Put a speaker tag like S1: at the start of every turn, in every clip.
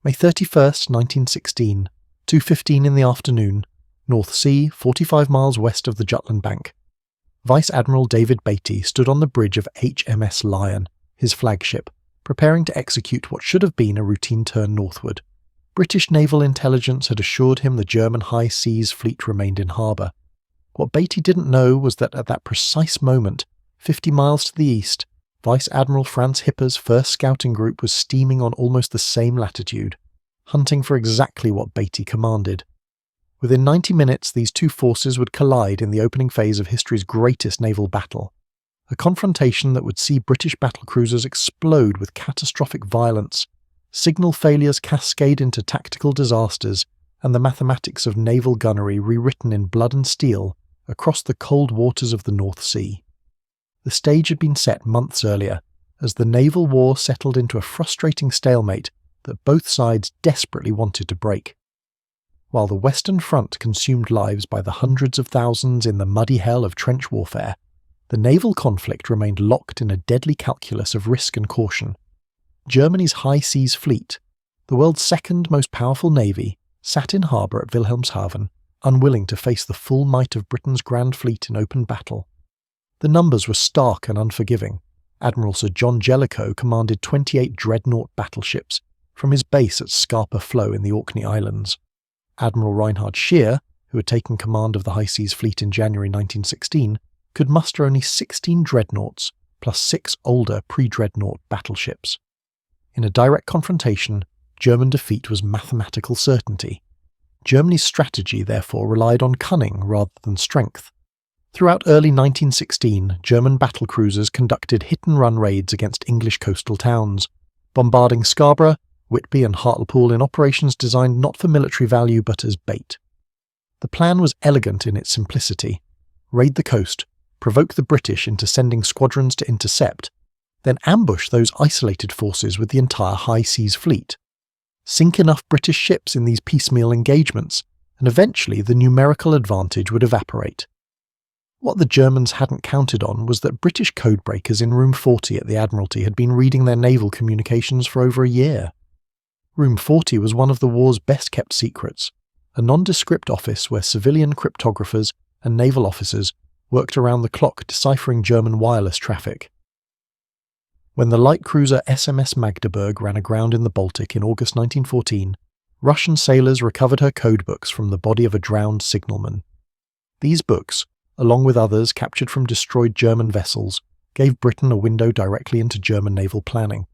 S1: May 31st, 1916, 2:15 in the afternoon, North Sea, 45 miles west of the Jutland Bank. Vice Admiral David Beatty stood on the bridge of HMS Lion, his flagship, preparing to execute what should have been a routine turn northward. British naval intelligence had assured him the German high seas fleet remained in harbour. What Beatty didn't know was that at that precise moment, 50 miles to the east, Vice Admiral Franz Hipper's first scouting group was steaming on almost the same latitude, hunting for exactly what Beatty commanded. Within 90 minutes, these two forces would collide in the opening phase of history's greatest naval battle, a confrontation that would see British battlecruisers explode with catastrophic violence, signal failures cascade into tactical disasters, and the mathematics of naval gunnery rewritten in blood and steel across the cold waters of the North Sea. The stage had been set months earlier, as the naval war settled into a frustrating stalemate that both sides desperately wanted to break. While the Western Front consumed lives by the hundreds of thousands in the muddy hell of trench warfare, the naval conflict remained locked in a deadly calculus of risk and caution. Germany's high seas fleet, the world's second most powerful navy, sat in harbour at Wilhelmshaven, unwilling to face the full might of Britain's Grand Fleet in open battle. The numbers were stark and unforgiving. Admiral Sir John Jellicoe commanded 28 dreadnought battleships from his base at Scapa Flow in the Orkney Islands. Admiral Reinhard Scheer, who had taken command of the High Seas Fleet in January 1916, could muster only 16 dreadnoughts, plus 6 older pre-dreadnought battleships. In a direct confrontation, German defeat was mathematical certainty. Germany's strategy, therefore, relied on cunning rather than strength. Throughout early 1916, German battlecruisers conducted hit-and-run raids against English coastal towns, bombarding Scarborough, Whitby and Hartlepool in operations designed not for military value but as bait. The plan was elegant in its simplicity. Raid the coast, provoke the British into sending squadrons to intercept, then ambush those isolated forces with the entire high seas fleet. Sink enough British ships in these piecemeal engagements, and eventually the numerical advantage would evaporate. What the Germans hadn't counted on was that British codebreakers in Room 40 at the Admiralty had been reading their naval communications for over a year. Room 40 was one of the war's best-kept secrets, a nondescript office where civilian cryptographers and naval officers worked around the clock deciphering German wireless traffic. When the light cruiser SMS Magdeburg ran aground in the Baltic in August 1914, Russian sailors recovered her codebooks from the body of a drowned signalman. These books, along with others captured from destroyed German vessels, gave Britain a window directly into German naval planning.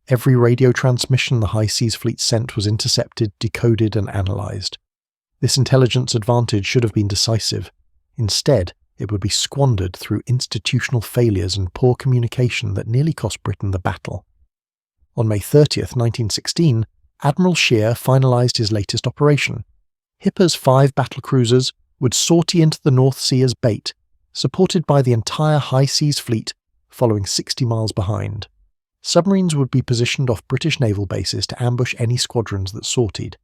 S1: Every radio transmission the High Seas Fleet sent was intercepted, decoded and analysed. This intelligence advantage should have been decisive. Instead, it would be squandered through institutional failures and poor communication that nearly cost Britain the battle. On May 30th, 1916, Admiral Scheer finalised his latest operation. Hipper's 5 battlecruisers would sortie into the North Sea as bait, supported by the entire High Seas Fleet, following 60 miles behind. Submarines would be positioned off British naval bases to ambush any squadrons that sortied.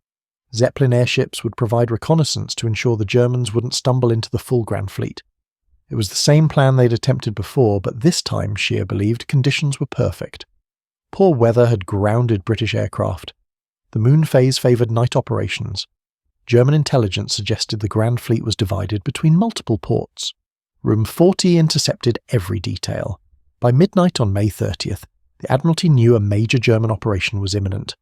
S1: Zeppelin airships would provide reconnaissance to ensure the Germans wouldn't stumble into the full Grand Fleet. It was the same plan they'd attempted before, but this time, Scheer believed, conditions were perfect. Poor weather had grounded British aircraft. The moon phase favoured night operations. German intelligence suggested the Grand Fleet was divided between multiple ports. Room 40 intercepted every detail. By midnight on May 30th, the Admiralty knew a major German operation was imminent.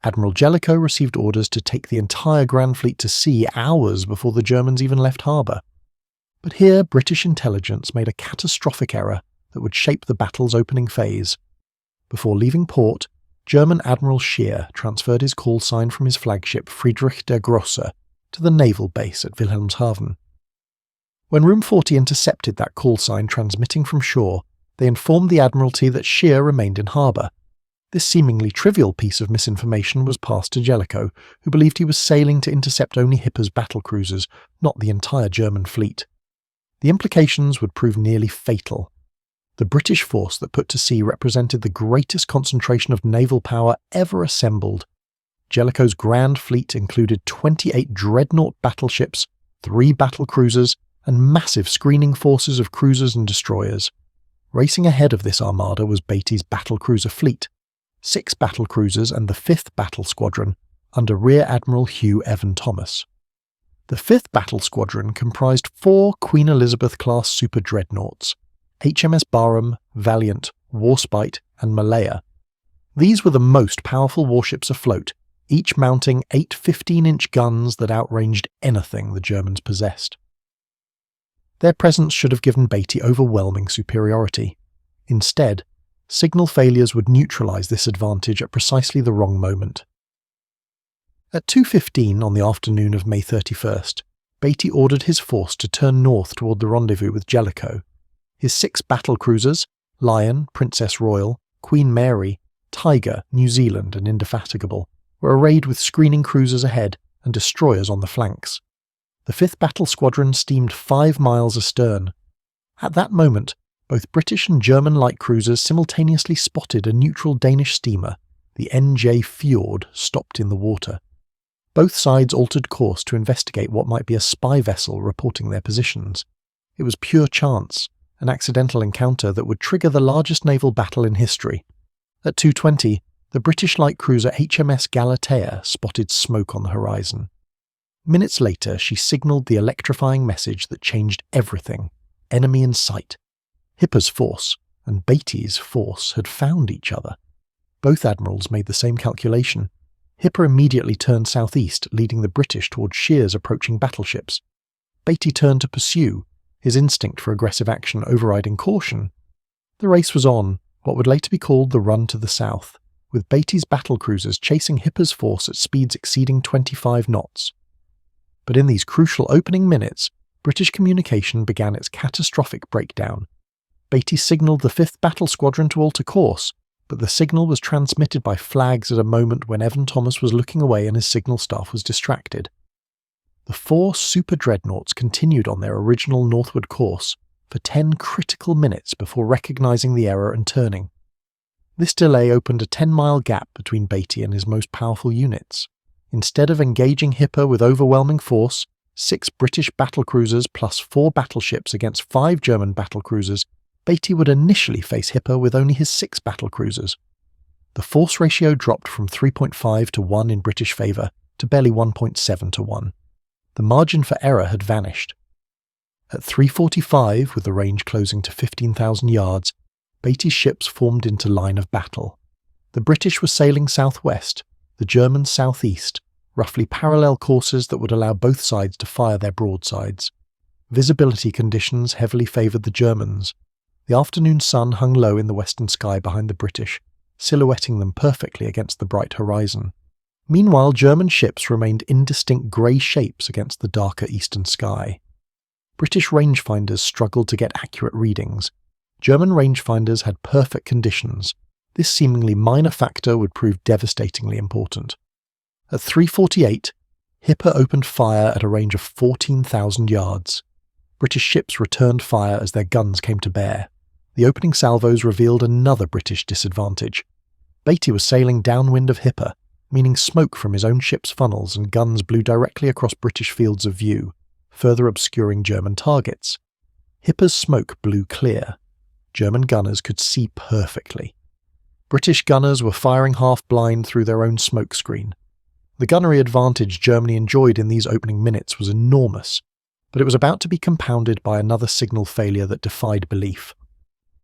S1: Admiral Jellicoe received orders to take the entire Grand Fleet to sea hours before the Germans even left harbour. But here British intelligence made a catastrophic error that would shape the battle's opening phase. Before leaving port, German Admiral Scheer transferred his call sign from his flagship Friedrich der Grosse to the naval base at Wilhelmshaven. When Room 40 intercepted that call sign transmitting from shore, they informed the Admiralty that Scheer remained in harbour. This seemingly trivial piece of misinformation was passed to Jellicoe, who believed he was sailing to intercept only Hipper's battlecruisers, not the entire German fleet. The implications would prove nearly fatal. The British force that put to sea represented the greatest concentration of naval power ever assembled. Jellicoe's Grand Fleet included 28 dreadnought battleships, 3 battlecruisers, and massive screening forces of cruisers and destroyers. Racing ahead of this armada was Beatty's battlecruiser fleet. 6 battlecruisers and the 5th Battle Squadron under Rear Admiral Hugh Evan Thomas. The 5th Battle Squadron comprised 4 Queen Elizabeth-class super dreadnoughts, HMS Barham, Valiant, Warspite, and Malaya. These were the most powerful warships afloat, each mounting 8 15-inch guns that outranged anything the Germans possessed. Their presence should have given Beatty overwhelming superiority. Instead, signal failures would neutralise this advantage at precisely the wrong moment. At 2:15 on the afternoon of May 31st, Beatty ordered his force to turn north toward the rendezvous with Jellicoe. His 6 battle cruisers, Lion, Princess Royal, Queen Mary, Tiger, New Zealand and Indefatigable, were arrayed with screening cruisers ahead and destroyers on the flanks. The 5th Battle Squadron steamed 5 miles astern. At that moment, both British and German light cruisers simultaneously spotted a neutral Danish steamer, the NJ Fjord, stopped in the water. Both sides altered course to investigate what might be a spy vessel reporting their positions. It was pure chance, an accidental encounter that would trigger the largest naval battle in history. At 2:20, the British light cruiser HMS Galatea spotted smoke on the horizon. Minutes later, she signalled the electrifying message that changed everything. Enemy in sight. Hipper's force and Beatty's force had found each other. Both admirals made the same calculation. Hipper immediately turned southeast, leading the British towards Shear's approaching battleships. Beatty turned to pursue, his instinct for aggressive action overriding caution. The race was on, what would later be called the run to the south, with Beatty's battlecruisers chasing Hipper's force at speeds exceeding 25 knots. But in these crucial opening minutes, British communication began its catastrophic breakdown. Beatty signalled the 5th Battle Squadron to alter course, but the signal was transmitted by flags at a moment when Evan Thomas was looking away and his signal staff was distracted. The 4 super dreadnoughts continued on their original northward course for 10 critical minutes before recognising the error and turning. This delay opened a 10-mile gap between Beatty and his most powerful units. Instead of engaging Hipper with overwhelming force, 6 British battlecruisers plus 4 battleships against 5 German battlecruisers, Beatty would initially face Hipper with only his 6 battlecruisers. The force ratio dropped from 3.5 to 1 in British favour to barely 1.7 to 1. The margin for error had vanished. At 3:45, with the range closing to 15,000 yards, Beatty's ships formed into line of battle. The British were sailing southwest, the Germans southeast, roughly parallel courses that would allow both sides to fire their broadsides. Visibility conditions heavily favoured the Germans. The afternoon sun hung low in the western sky behind the British, silhouetting them perfectly against the bright horizon. Meanwhile, German ships remained indistinct grey shapes against the darker eastern sky. British rangefinders struggled to get accurate readings. German rangefinders had perfect conditions. This seemingly minor factor would prove devastatingly important. At 3:48, Hipper opened fire at a range of 14,000 yards. British ships returned fire as their guns came to bear. The opening salvos revealed another British disadvantage. Beatty was sailing downwind of Hipper, meaning smoke from his own ship's funnels and guns blew directly across British fields of view, further obscuring German targets. Hipper's smoke blew clear. German gunners could see perfectly. British gunners were firing half-blind through their own smoke screen. The gunnery advantage Germany enjoyed in these opening minutes was enormous, but it was about to be compounded by another signal failure that defied belief.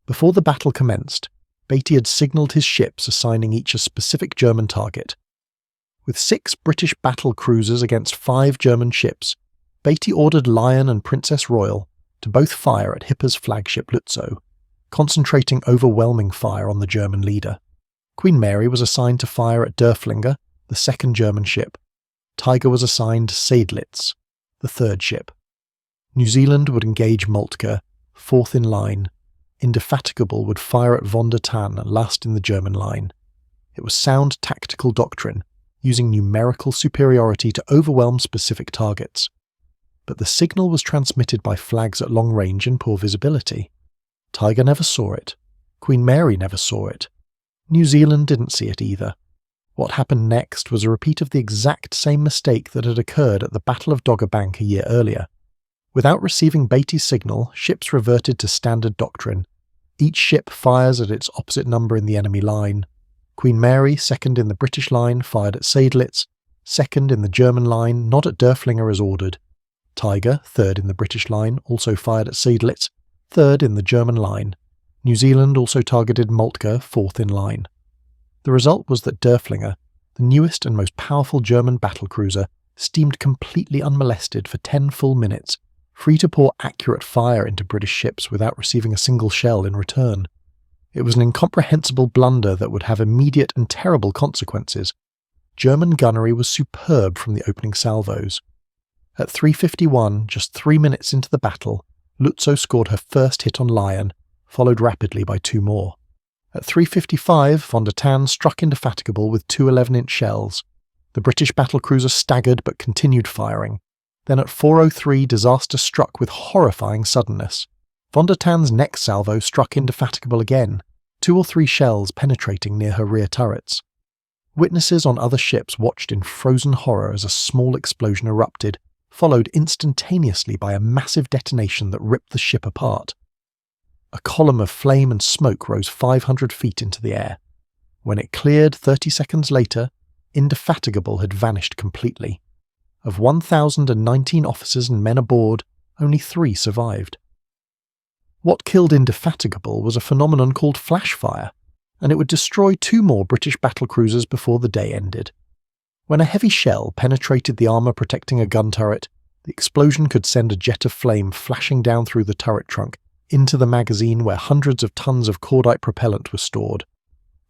S1: Before the battle commenced, Beatty had signalled his ships assigning each a specific German target. With 6 British battle cruisers against 5 German ships, Beatty ordered Lion and Princess Royal to both fire at Hipper's flagship Lutzow, concentrating overwhelming fire on the German leader. Queen Mary was assigned to fire at Derfflinger, the 2nd German ship. Tiger was assigned to Seydlitz, the 3rd ship. New Zealand would engage Moltke, 4th in line. Indefatigable would fire at von der Tann, last in the German line. It was sound tactical doctrine, using numerical superiority to overwhelm specific targets. But the signal was transmitted by flags at long range and poor visibility. Tiger never saw it. Queen Mary never saw it. New Zealand didn't see it either. What happened next was a repeat of the exact same mistake that had occurred at the Battle of Dogger Bank a year earlier. Without receiving Beatty's signal, ships reverted to standard doctrine. Each ship fires at its opposite number in the enemy line. Queen Mary, second in the British line, fired at Seydlitz, second in the German line, not at Derfflinger as ordered. Tiger, third in the British line, also fired at Seydlitz, third in the German line. New Zealand also targeted Moltke, fourth in line. The result was that Derfflinger, the newest and most powerful German battlecruiser, steamed completely unmolested for 10 full minutes, free to pour accurate fire into British ships without receiving a single shell in return. It was an incomprehensible blunder that would have immediate and terrible consequences. German gunnery was superb from the opening salvos. At 3:51, just 3 minutes into the battle, Lutzow scored her first hit on Lion, followed rapidly by 2 more. At 3:55, von der Tann struck Indefatigable with 2 11-inch shells. The British battlecruiser staggered but continued firing. Then at 4:03, disaster struck with horrifying suddenness. Von der Tann's next salvo struck Indefatigable again, 2 or 3 shells penetrating near her rear turrets. Witnesses on other ships watched in frozen horror as a small explosion erupted, followed instantaneously by a massive detonation that ripped the ship apart. A column of flame and smoke rose 500 feet into the air. When it cleared 30 seconds later, Indefatigable had vanished completely. Of 1,019 officers and men aboard, only 3 survived. What killed Indefatigable was a phenomenon called flash fire, and it would destroy 2 more British battlecruisers before the day ended. When a heavy shell penetrated the armour protecting a gun turret, the explosion could send a jet of flame flashing down through the turret trunk into the magazine where hundreds of tons of cordite propellant were stored.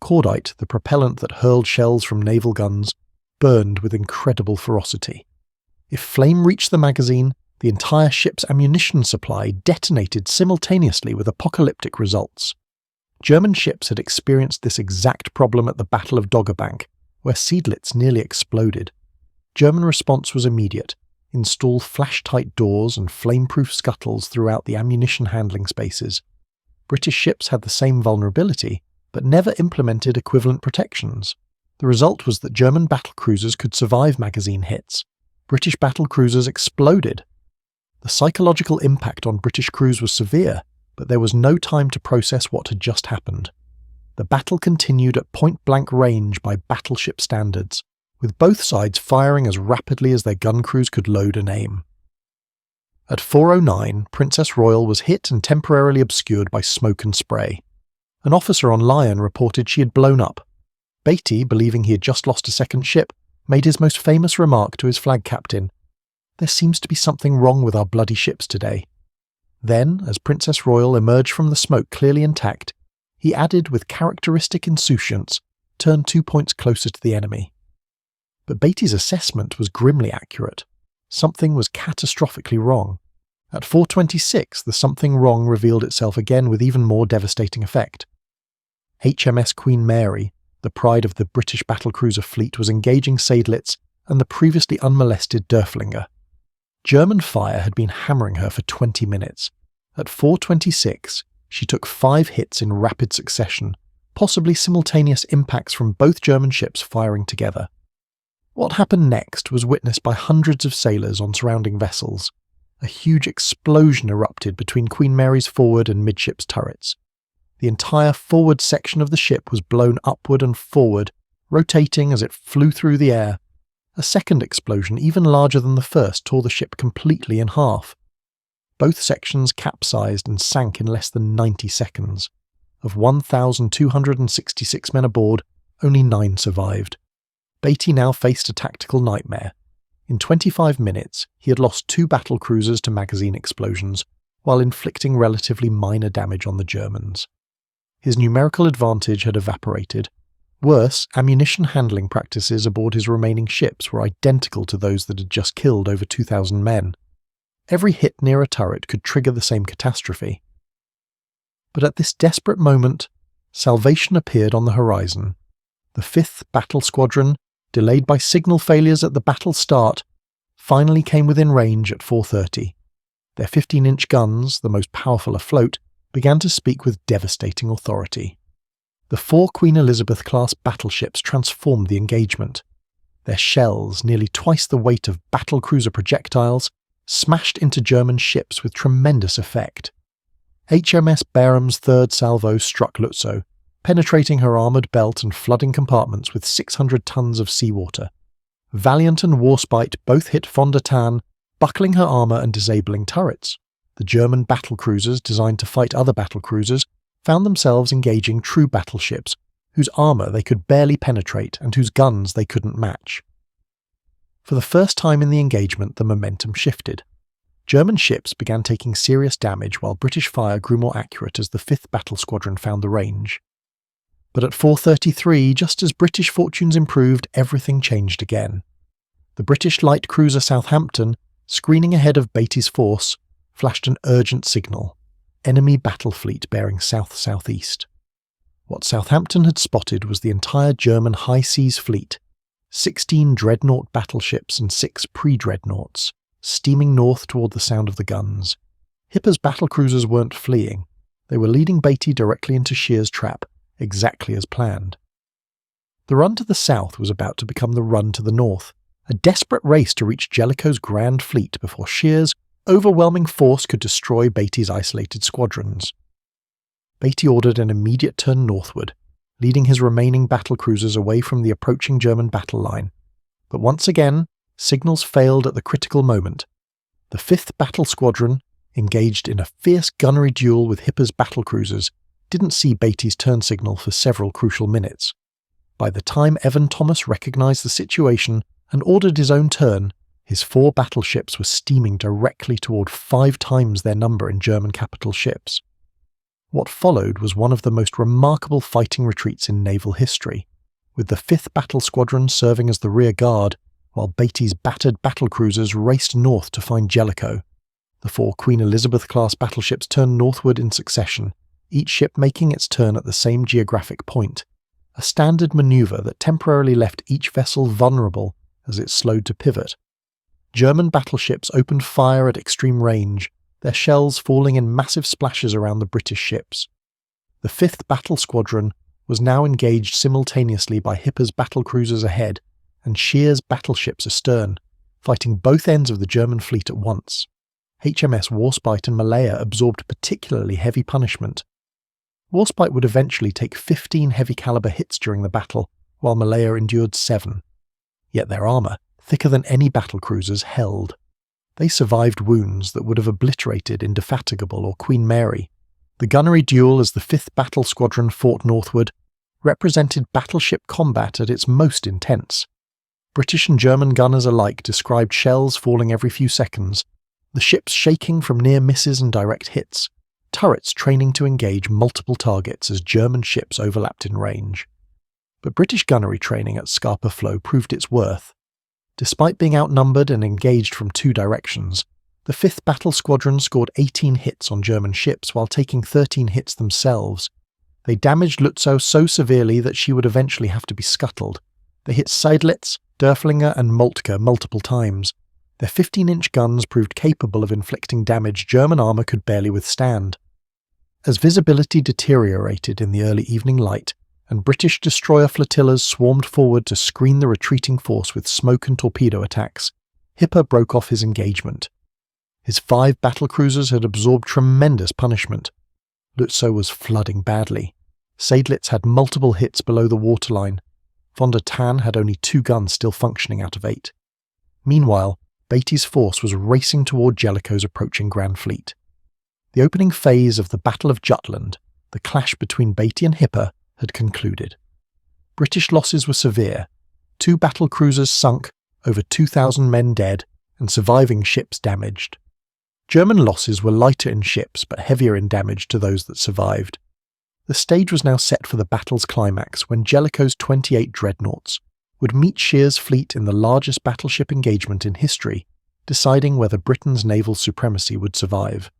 S1: Cordite, the propellant that hurled shells from naval guns, burned with incredible ferocity. If flame reached the magazine, the entire ship's ammunition supply detonated simultaneously with apocalyptic results. German ships had experienced this exact problem at the Battle of Doggerbank, where Seydlitz nearly exploded. German response was immediate: install flash-tight doors and flame-proof scuttles throughout the ammunition handling spaces. British ships had the same vulnerability, but never implemented equivalent protections. The result was that German battlecruisers could survive magazine hits. British battlecruisers exploded. The psychological impact on British crews was severe, but there was no time to process what had just happened. The battle continued at point-blank range by battleship standards, with both sides firing as rapidly as their gun crews could load and aim. At 4:09, Princess Royal was hit and temporarily obscured by smoke and spray. An officer on Lion reported she had blown up. Beatty, believing he had just lost a second ship, made his most famous remark to his flag captain: "There seems to be something wrong with our bloody ships today." Then, as Princess Royal emerged from the smoke clearly intact, he added with characteristic insouciance, "Turn 2 points closer to the enemy." But Beatty's assessment was grimly accurate. Something was catastrophically wrong. At 4:26, the something wrong revealed itself again with even more devastating effect. HMS Queen Mary, the pride of the British battlecruiser fleet, was engaging Seydlitz and the previously unmolested Derfflinger. German fire had been hammering her for 20 minutes. At 4:26, she took 5 hits in rapid succession, possibly simultaneous impacts from both German ships firing together. What happened next was witnessed by hundreds of sailors on surrounding vessels. A huge explosion erupted between Queen Mary's forward and midships turrets. The entire forward section of the ship was blown upward and forward, rotating as it flew through the air. A second explosion, even larger than the first, tore the ship completely in half. Both sections capsized and sank in less than 90 seconds. Of 1,266 men aboard, only 9 survived. Beatty now faced a tactical nightmare. In 25 minutes, he had lost 2 battlecruisers to magazine explosions, while inflicting relatively minor damage on the Germans. His numerical advantage had evaporated. Worse, ammunition handling practices aboard his remaining ships were identical to those that had just killed over 2,000 men. Every hit near a turret could trigger the same catastrophe. But at this desperate moment, salvation appeared on the horizon. The 5th Battle Squadron, delayed by signal failures at the battle start, finally came within range at 4:30. Their 15-inch guns, the most powerful afloat, began to speak with devastating authority. The 4 Queen Elizabeth-class battleships transformed the engagement. Their shells, nearly twice the weight of battlecruiser projectiles, smashed into German ships with tremendous effect. HMS Barham's 3rd salvo struck Lutzow, penetrating her armoured belt and flooding compartments with 600 tons of seawater. Valiant and Warspite both hit von der Tann, buckling her armour and disabling turrets. The German battlecruisers, designed to fight other battlecruisers, found themselves engaging true battleships, whose armour they could barely penetrate and whose guns they couldn't match. For the first time in the engagement, the momentum shifted. German ships began taking serious damage while British fire grew more accurate as the 5th Battle Squadron found the range. But at 4:33, just as British fortunes improved, everything changed again. The British light cruiser Southampton, screening ahead of Beatty's force, flashed an urgent signal: enemy battle fleet bearing south-southeast. What Southampton had spotted was the entire German high seas fleet, 16 dreadnought battleships and 6 pre-dreadnoughts, steaming north toward the sound of the guns. Hipper's battlecruisers weren't fleeing. They were leading Beatty directly into Scheer's trap, exactly as planned. The run to the south was about to become the run to the north, a desperate race to reach Jellicoe's grand fleet before Scheer's overwhelming force could destroy Beatty's isolated squadrons. Beatty ordered an immediate turn northward, leading his remaining battlecruisers away from the approaching German battle line. But once again, signals failed at the critical moment. The 5th Battle Squadron, engaged in a fierce gunnery duel with Hipper's battlecruisers, didn't see Beatty's turn signal for several crucial minutes. By the time Evan Thomas recognised the situation and ordered his own turn, his 4 battleships were steaming directly toward 5 times their number in German capital ships. What followed was one of the most remarkable fighting retreats in naval history, with the 5th Battle Squadron serving as the rear guard, while Beatty's battered battlecruisers raced north to find Jellicoe. The 4 Queen Elizabeth-class battleships turned northward in succession, each ship making its turn at the same geographic point, a standard manoeuvre that temporarily left each vessel vulnerable as it slowed to pivot. German battleships opened fire at extreme range, their shells falling in massive splashes around the British ships. The 5th Battle Squadron was now engaged simultaneously by Hipper's battlecruisers ahead and Scheer's battleships astern, fighting both ends of the German fleet at once. HMS Warspite and Malaya absorbed particularly heavy punishment. Warspite would eventually take 15 heavy-caliber hits during the battle, while Malaya endured 7. Yet their armour, thicker than any battlecruisers, held. They survived wounds that would have obliterated Indefatigable or Queen Mary. The gunnery duel as the 5th Battle Squadron fought northward represented battleship combat at its most intense. British and German gunners alike described shells falling every few seconds, the ships shaking from near misses and direct hits, turrets training to engage multiple targets as German ships overlapped in range. But British gunnery training at Scapa Flow proved its worth. Despite being outnumbered and engaged from 2 directions, the 5th Battle Squadron scored 18 hits on German ships while taking 13 hits themselves. They damaged Lutzow so severely that she would eventually have to be scuttled. They hit Seydlitz, Derflinger and Moltke multiple times. Their 15-inch guns proved capable of inflicting damage German armour could barely withstand. As visibility deteriorated in the early evening light, and British destroyer flotillas swarmed forward to screen the retreating force with smoke and torpedo attacks, Hipper broke off his engagement. His 5 battlecruisers had absorbed tremendous punishment. Lutzow was flooding badly. Seydlitz had multiple hits below the waterline. Von der Tann had only 2 guns still functioning out of 8. Meanwhile, Beatty's force was racing toward Jellicoe's approaching Grand Fleet. The opening phase of the Battle of Jutland, the clash between Beatty and Hipper, had concluded. British losses were severe. 2 battlecruisers sunk, over 2,000 men dead, and surviving ships damaged. German losses were lighter in ships but heavier in damage to those that survived. The stage was now set for the battle's climax when Jellicoe's 28 dreadnoughts would meet Scheer's fleet in the largest battleship engagement in history, deciding whether Britain's naval supremacy would survive.